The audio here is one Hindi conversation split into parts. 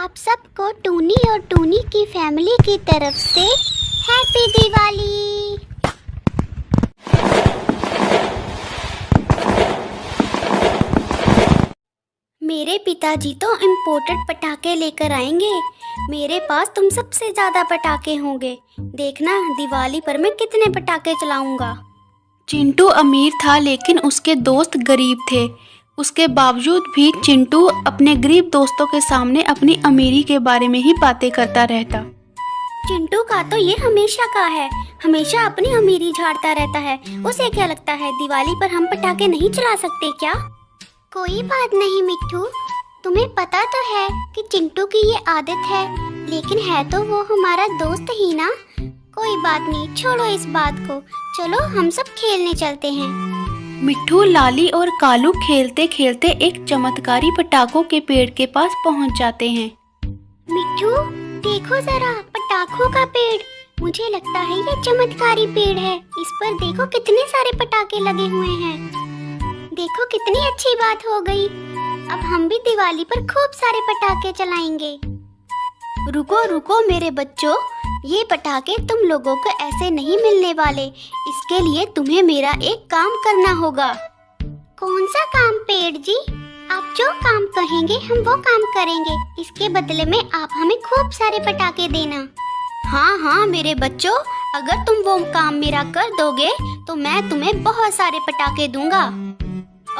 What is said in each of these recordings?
आप सबको टूनी और टूनी की फैमिली की तरफ से हैप्पी दिवाली। मेरे पिताजी तो इम्पोर्टेड पटाखे लेकर आएंगे। मेरे पास तुम सबसे ज़्यादा पटाखे होंगे। देखना दिवाली पर मैं कितने पटाखे चलाऊंगा। चिंटू अमीर था लेकिन उसके दोस्त गरीब थे। उसके बावजूद भी चिंटू अपने गरीब दोस्तों के सामने अपनी अमीरी के बारे में ही बातें करता रहता। चिंटू का तो ये हमेशा का है, हमेशा अपनी अमीरी झाड़ता रहता है। उसे क्या लगता है दिवाली पर हम पटाखे नहीं चला सकते क्या? कोई बात नहीं मिट्ठू, तुम्हें पता तो है कि चिंटू की ये आदत है, लेकिन है तो वो हमारा दोस्त ही ना। कोई बात नहीं, छोड़ो इस बात को। चलो हम सब खेलने चलते हैं। मिट्ठू, लाली और कालू खेलते खेलते एक चमत्कारी पटाखों के पेड़ के पास पहुंच जाते हैं। मिट्ठू देखो जरा, पटाखों का पेड़। मुझे लगता है ये चमत्कारी पेड़ है। इस पर देखो कितने सारे पटाखे लगे हुए हैं। देखो कितनी अच्छी बात हो गई। अब हम भी दिवाली पर खूब सारे पटाखे चलाएंगे। रुको रुको मेरे बच्चों, ये पटाखे तुम लोगों को ऐसे नहीं मिलने वाले। इसके लिए तुम्हें मेरा एक काम करना होगा। कौन सा काम पेड़ जी? आप जो काम कहेंगे हम वो काम करेंगे। इसके बदले में आप हमें खूब सारे पटाखे देना। हाँ हाँ मेरे बच्चों, अगर तुम वो काम मेरा कर दोगे तो मैं तुम्हें बहुत सारे पटाखे दूंगा।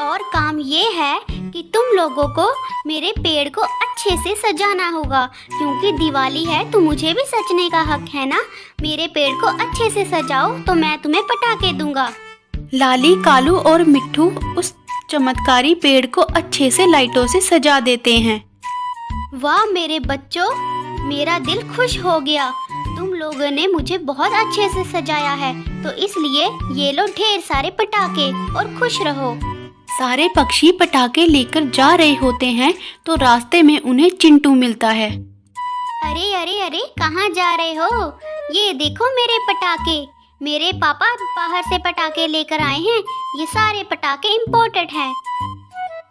और काम ये है कि तुम लोगों को मेरे पेड़ को अच्छे से सजाना होगा, क्योंकि दिवाली है तो मुझे भी सजने का हक है ना। मेरे पेड़ को अच्छे से सजाओ तो मैं तुम्हें पटाखे दूंगा। लाली, कालू और मिट्ठू उस चमत्कारी पेड़ को अच्छे से लाइटों से सजा देते हैं। वाह मेरे बच्चों, मेरा दिल खुश हो गया। तुम लोगों ने मुझे बहुत अच्छे से सजाया है, तो इसलिए ये लो ढेर सारे पटाखे और खुश रहो। सारे पक्षी पटाखे लेकर जा रहे होते हैं तो रास्ते में उन्हें चिंटू मिलता है। अरे अरे अरे, कहाँ जा रहे हो? ये देखो मेरे पटाखे। मेरे पापा बाहर से पटाखे लेकर आए हैं। ये सारे पटाखे इम्पोर्टेड हैं।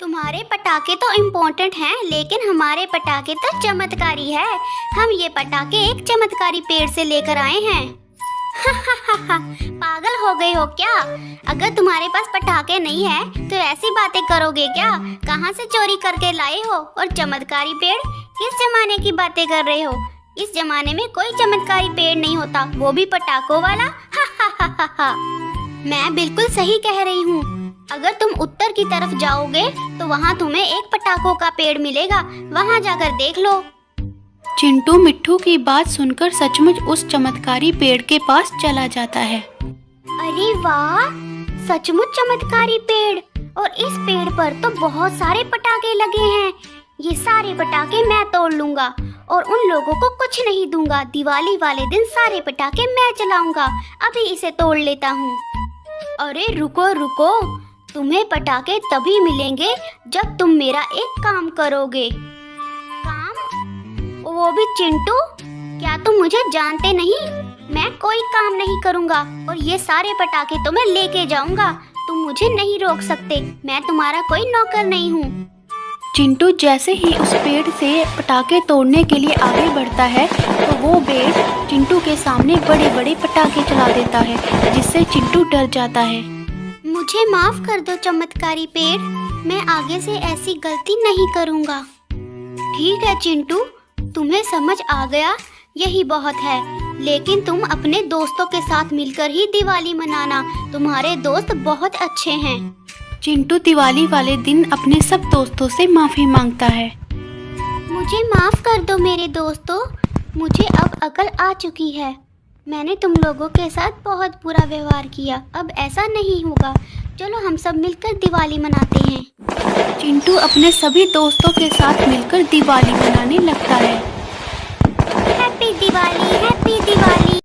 तुम्हारे पटाखे तो इम्पोर्टेड हैं, लेकिन हमारे पटाखे तो चमत्कारी है। हम ये पटाखे एक चमत्कारी पेड़ से लेकर आए हैं। पागल हो गए हो क्या? अगर तुम्हारे पास पटाखे नहीं है तो ऐसी बातें करोगे क्या? कहाँ से चोरी करके लाए हो? और चमत्कारी पेड़? किस जमाने की बातें कर रहे हो? इस जमाने में कोई चमत्कारी पेड़ नहीं होता, वो भी पटाखों वाला। मैं बिल्कुल सही कह रही हूँ। अगर तुम उत्तर की तरफ जाओगे तो वहाँ तुम्हें एक पटाखों का पेड़ मिलेगा। वहाँ जाकर देख लो। चिंटू मिट्ठू की बात सुनकर सचमुच उस चमत्कारी पेड़ के पास चला जाता है। अरे वाह, सचमुच चमत्कारी पेड़। और इस पेड़ पर तो बहुत सारे पटाखे लगे हैं। ये सारे पटाखे मैं तोड़ लूंगा और उन लोगों को कुछ नहीं दूंगा। दिवाली वाले दिन सारे पटाखे मैं चलाऊंगा। अभी इसे तोड़ लेता हूँ। अरे रुको रुको, तुम्हें पटाखे तभी मिलेंगे जब तुम मेरा एक काम करोगे। वो भी चिंटू? क्या तुम मुझे जानते नहीं? मैं कोई काम नहीं करूँगा और ये सारे पटाखे तो मैं लेके जाऊँगा। तुम मुझे नहीं रोक सकते। मैं तुम्हारा कोई नौकर नहीं हूँ। चिंटू जैसे ही उस पेड़ से पटाखे तोड़ने के लिए आगे बढ़ता है तो वो पेड़ चिंटू के सामने बड़े बड़े पटाखे चला देता है, जिससे चिंटू डर जाता है। मुझे माफ कर दो चमत्कारी पेड़, मैं आगे से ऐसी गलती नहीं करूँगा। ठीक है चिंटू, तुम्हें समझ आ गया, यही बहुत है। लेकिन तुम अपने दोस्तों के साथ मिलकर ही दिवाली मनाना। तुम्हारे दोस्त बहुत अच्छे हैं। चिंटू दिवाली वाले दिन अपने सब दोस्तों से माफी मांगता है। मुझे माफ कर दो मेरे दोस्तों, मुझे अब अकल आ चुकी है। मैंने तुम लोगों के साथ बहुत बुरा व्यवहार किया, अब ऐसा नहीं होगा। चलो हम सब मिलकर दिवाली मनाते हैं। चिंटू अपने सभी दोस्तों के साथ मिलकर दिवाली मनाने लगता है। Happy Diwali, happy Diwali.